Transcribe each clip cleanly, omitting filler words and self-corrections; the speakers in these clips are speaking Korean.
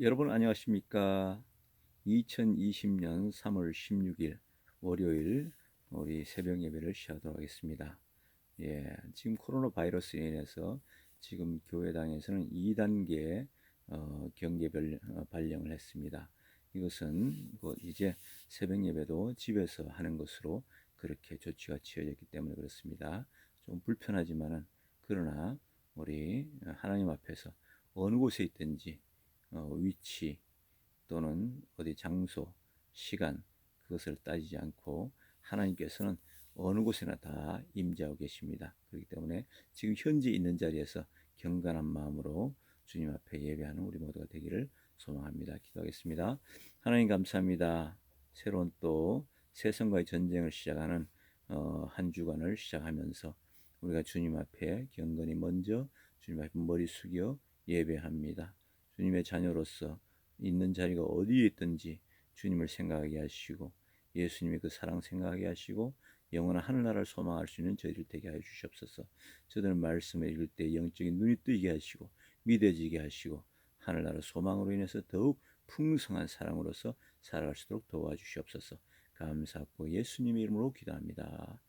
여러분 안녕하십니까? 2020년 3월 16일 월요일 우리 새벽 예배를 시작하도록 하겠습니다. 지금 코로나 바이러스에 인해서 지금 교회당에서는 2단계 경계 발령을 했습니다. 이것은 이제 새벽 예배도 집에서 하는 것으로 그렇게 조치가 취해졌기 때문에 그렇습니다. 좀 불편하지만은 그러나 우리 하나님 앞에서 어느 곳에 있든지 위치 또는 어디 장소, 시간 그것을 따지지 않고 하나님께서는 어느 곳에나 다 임재하고 계십니다. 그렇기 때문에 지금 현재 있는 자리에서 경건한 마음으로 주님 앞에 예배하는 우리 모두가 되기를 소망합니다. 기도하겠습니다. 하나님 감사합니다. 새로운 또 세상과의 전쟁을 시작하는 한 주간을 시작하면서 우리가 주님 앞에 경건히 먼저 주님 앞에 머리 숙여 예배합니다. 주님의 자녀로서 있는 자리가 어디에 있든지 주님을 생각하게 하시고 예수님의 그 사랑 생각하게 하시고 영원한 하늘나라를 소망할 수 있는 저희들 되게 하여 주시옵소서. 저들은 말씀을 읽을 때 영적인 눈이 뜨게 하시고 믿어지게 하시고 하늘나라 소망으로 인해서 더욱 풍성한 사랑으로서 살아갈 수 있도록 도와주시옵소서. 감사하고 예수님의 이름으로 기도합니다.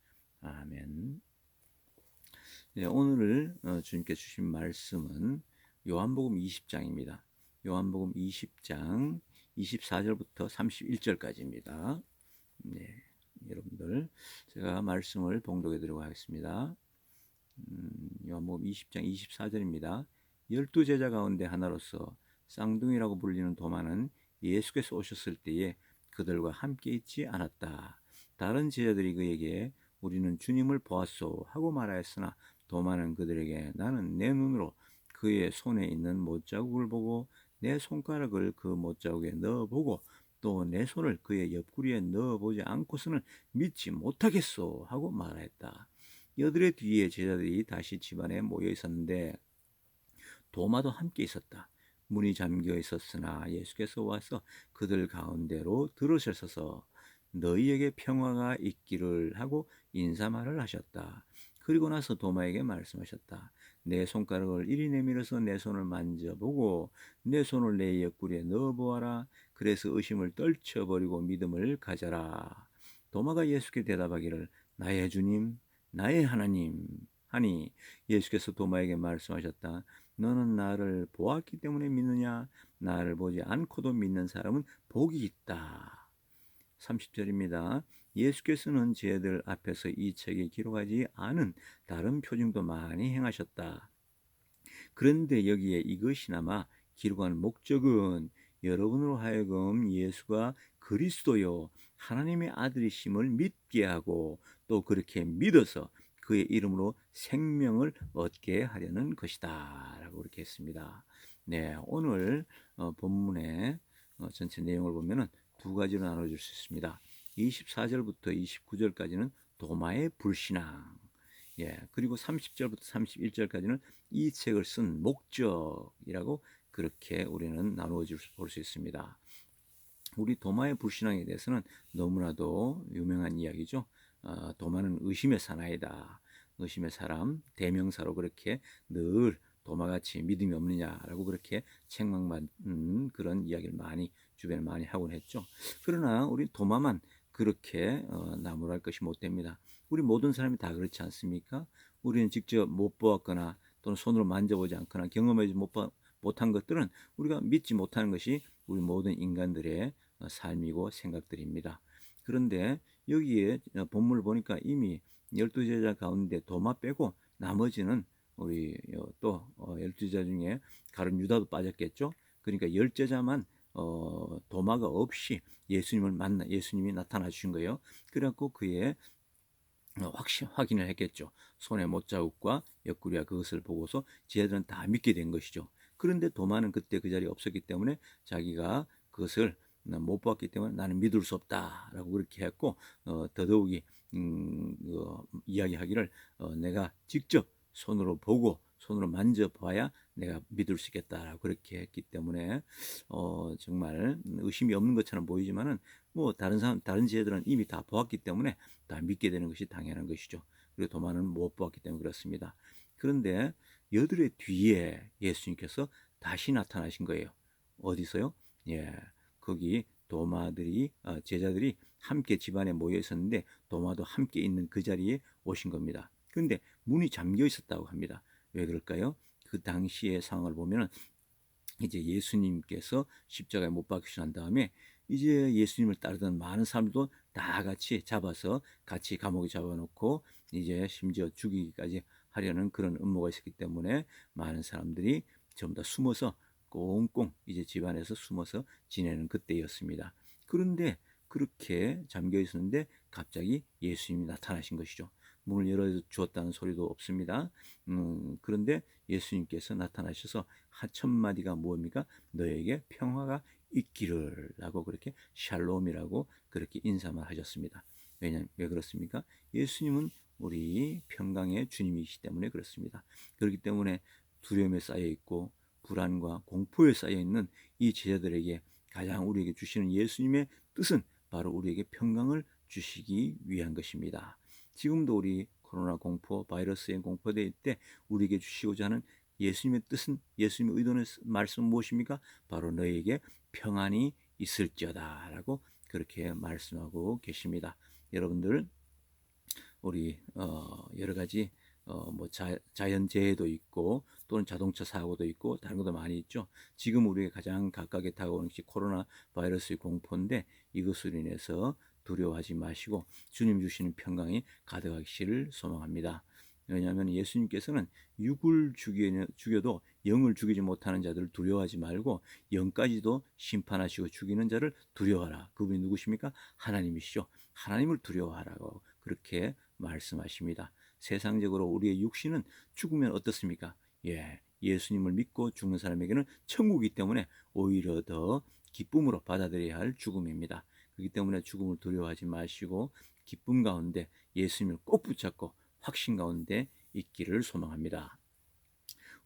아멘. 오늘 주님께 주신 말씀은 요한복음 20장입니다. 요한복음 20장 24절부터 31절까지입니다. 여러분들 제가 말씀을 봉독해 드리도록 하겠습니다. 요한복음 20장 24절입니다. 12제자 가운데 하나로서 쌍둥이라고 불리는 도마는 예수께서 오셨을 때에 그들과 함께 있지 않았다. 다른 제자들이 그에게 우리는 주님을 보았소 하고 말하였으나 도마는 그들에게 나는 내 눈으로 그의 손에 있는 못자국을 보고 내 손가락을 그 못자국에 넣어보고 또 내 손을 그의 옆구리에 넣어보지 않고서는 믿지 못하겠소 하고 말하였다. 여들의 뒤에 제자들이 다시 집안에 모여 있었는데 도마도 함께 있었다. 문이 잠겨 있었으나 예수께서 와서 그들 가운데로 들어서셔서 너희에게 평화가 있기를 하고 인사말을 하셨다. 그리고 나서 도마에게 말씀하셨다. 내 손가락을 이리 내밀어서 내 손을 만져보고 내 손을 내 옆구리에 넣어보아라. 그래서 의심을 떨쳐버리고 믿음을 가져라. 도마가 예수께 대답하기를 나의 주님 나의 하나님 하니 예수께서 도마에게 말씀하셨다. 너는 나를 보았기 때문에 믿느냐? 나를 보지 않고도 믿는 사람은 복이 있다. 30절입니다. 예수께서는 제들 앞에서 이 책에 기록하지 않은 다른 표징도 많이 행하셨다. 그런데 여기에 이것이나마 기록한 목적은 여러분으로 하여금 예수가 그리스도요 하나님의 아들이심을 믿게 하고 또 그렇게 믿어서 그의 이름으로 생명을 얻게 하려는 것이다 라고 그렇게 했습니다. 오늘 본문의 전체 내용을 보면은 두 가지로 나눠줄 수 있습니다. 24절부터 29절까지는 도마의 불신앙, 그리고 30절부터 31절까지는 이 책을 쓴 목적이라고 그렇게 우리는 나누어 볼 수 있습니다. 우리 도마의 불신앙에 대해서는 너무나도 유명한 이야기죠. 도마는 의심의 사나이다. 의심의 사람, 대명사로 그렇게 늘 도마같이 믿음이 없느냐라고 그렇게 책망받는 그런 이야기를 주변에 많이 하곤 했죠. 그러나 우리 도마만 그렇게 나무랄 것이 못 됩니다. 우리 모든 사람이 다 그렇지 않습니까? 우리는 직접 못 보았거나 또는 손으로 만져보지 않거나 경험하지 못한 것들은 우리가 믿지 못하는 것이 우리 모든 인간들의 삶이고 생각들입니다. 그런데 여기에 본문을 보니까 이미 12제자 가운데 도마 빼고 나머지는 우리 또 12제자 중에 가룟 유다도 빠졌겠죠. 그러니까 10제자만 도마가 없이 예수님이 나타나 주신 거예요. 그래갖고 그의 확인을 했겠죠. 손에 못자국과 옆구리와 그것을 보고서 제자들은 다 믿게 된 것이죠. 그런데 도마는 그때 그 자리에 없었기 때문에 자기가 그것을 못 봤기 때문에 나는 믿을 수 없다라고 그렇게 했고 더더욱이 이야기하기를 내가 직접 손으로 보고 손으로 만져봐야 내가 믿을 수 있겠다라고 그렇게 했기 때문에 정말 의심이 없는 것처럼 보이지만은 뭐 다른 제자들은 이미 다 보았기 때문에 다 믿게 되는 것이 당연한 것이죠. 그리고 도마는 못 보았기 때문에 그렇습니다. 그런데 여들의 뒤에 예수님께서 다시 나타나신 거예요. 어디서요? 예, 거기 도마들이 제자들이 함께 집안에 모여 있었는데 도마도 함께 있는 그 자리에 오신 겁니다. 그런데 문이 잠겨 있었다고 합니다. 왜 그럴까요? 그 당시의 상황을 보면은 이제 예수님께서 십자가에 못 박히시고 난 다음에 이제 예수님을 따르던 많은 사람들도 다 같이 잡아서 같이 감옥에 잡아놓고 이제 심지어 죽이기까지 하려는 그런 음모가 있었기 때문에 많은 사람들이 전부 다 숨어서 꽁꽁 이제 집안에서 숨어서 지내는 그때였습니다. 그런데 그렇게 잠겨 있었는데 갑자기 예수님이 나타나신 것이죠. 문을 열어주었다는 소리도 없습니다. 그런데 예수님께서 나타나셔서 첫 마디가 뭡니까? 너에게 평화가 있기를 라고 그렇게 샬롬이라고 그렇게 인사만 하셨습니다. 왜 그렇습니까? 예수님은 우리 평강의 주님이시기 때문에 그렇습니다. 그렇기 때문에 두려움에 쌓여 있고 불안과 공포에 쌓여 있는 이 제자들에게 가장 우리에게 주시는 예수님의 뜻은 바로 우리에게 평강을 주시기 위한 것입니다. 지금도 우리 코로나 공포, 바이러스에 공포될 때 우리에게 주시고자 하는 예수님의 뜻은, 예수님의 의도는 말씀은 무엇입니까? 바로 너에게 평안이 있을지어다 라고 그렇게 말씀하고 계십니다. 여러분들 우리 여러 가지 뭐 자연재해도 있고 또는 자동차 사고도 있고 다른 것도 많이 있죠. 지금 우리가 가장 가깝게 다가오는 것이 코로나 바이러스의 공포인데 이것으로 인해서 두려워하지 마시고 주님 주시는 평강이 가득하기를 소망합니다. 왜냐하면 예수님께서는 육을 죽여도 영을 죽이지 못하는 자들을 두려워하지 말고 영까지도 심판하시고 죽이는 자를 두려워하라. 그분이 누구십니까? 하나님이시죠. 하나님을 두려워하라고 그렇게 말씀하십니다. 세상적으로 우리의 육신은 죽으면 어떻습니까? 예수님을 믿고 죽는 사람에게는 천국이기 때문에 오히려 더 기쁨으로 받아들여야 할 죽음입니다. 그렇기 때문에 죽음을 두려워하지 마시고 기쁨 가운데 예수님을 꼭 붙잡고 확신 가운데 있기를 소망합니다.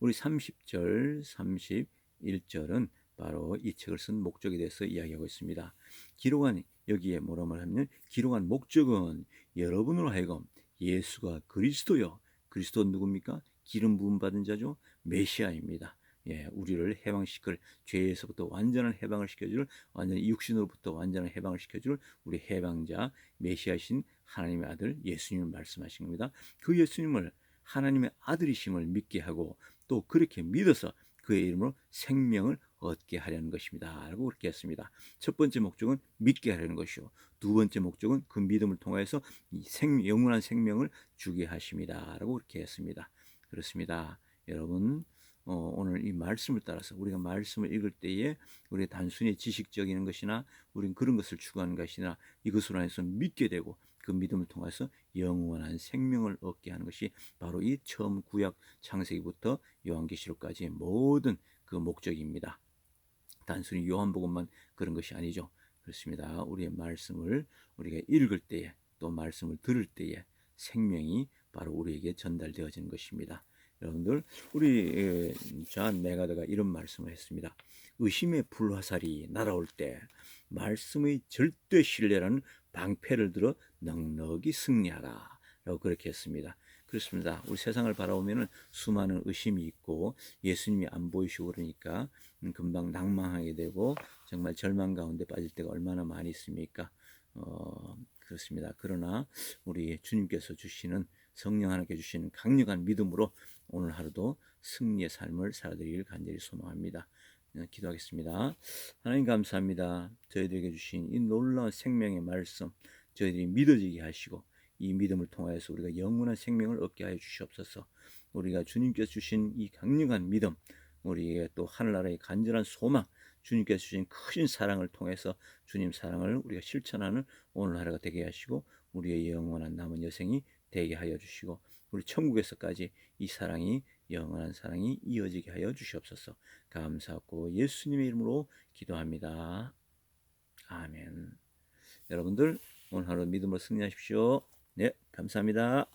우리 30절, 31절은 바로 이 책을 쓴 목적에 대해서 이야기하고 있습니다. 기록한 여기에 뭐라고 하면 기록한 목적은 여러분으로 하여금 예수가 그리스도요. 그리스도 누굽니까? 기름 부음 받은 자죠. 메시아입니다. 우리를 해방시킬 죄에서부터 완전한 해방을 시켜줄 완전 육신으로부터 완전한 해방을 시켜줄 우리 해방자 메시아신 하나님의 아들 예수님을 말씀하신 겁니다. 그 예수님을 하나님의 아들이심을 믿게 하고 또 그렇게 믿어서 그의 이름으로 생명을 얻게 하려는 것입니다. 라고 그렇게 했습니다. 첫 번째 목적은 믿게 하려는 것이요. 두 번째 목적은 그 믿음을 통해서 영원한 생명을 주게 하십니다. 라고 그렇게 했습니다. 그렇습니다. 여러분 오늘 이 말씀을 따라서 우리가 말씀을 읽을 때에 우리가 단순히 지식적인 것이나 우리는 그런 것을 추구하는 것이나 이것으로 해서 믿게 되고 그 믿음을 통해서 영원한 생명을 얻게 하는 것이 바로 이 처음 구약 창세기부터 요한계시록까지의 모든 그 목적입니다. 단순히 요한복음만 그런 것이 아니죠. 그렇습니다. 우리의 말씀을 우리가 읽을 때에 또 말씀을 들을 때에 생명이 바로 우리에게 전달되어지는 것입니다. 여러분들 우리 존 메가더가 이런 말씀을 했습니다. 의심의 불화살이 날아올 때 말씀의 절대 신뢰라는 방패를 들어 넉넉히 승리하라 라고 그렇게 했습니다. 그렇습니다. 우리 세상을 바라보면 수많은 의심이 있고 예수님이 안 보이시고 그러니까 금방 낭망하게 되고 정말 절망 가운데 빠질 때가 얼마나 많이 있습니까? 그렇습니다. 그러나 우리 주님께서 주시는 성령 하나님께 주시는 강력한 믿음으로 오늘 하루도 승리의 삶을 살아드리길 간절히 소망합니다. 기도하겠습니다. 하나님 감사합니다. 저희들에게 주신 이 놀라운 생명의 말씀 저희들이 믿어지게 하시고 이 믿음을 통하여서 우리가 영원한 생명을 얻게 하여 주시옵소서. 우리가 주님께서 주신 이 강력한 믿음 우리에게 또 하늘나라의 간절한 소망 주님께서 주신 큰 사랑을 통해서 주님 사랑을 우리가 실천하는 오늘 하루가 되게 하시고 우리의 영원한 남은 여생이 되게 하여 주시고 우리 천국에서까지 이 사랑이 영원한 사랑이 이어지게 하여 주시옵소서. 감사하고 예수님의 이름으로 기도합니다. 아멘. 여러분들 오늘 하루 믿음으로 승리하십시오. 네, 감사합니다.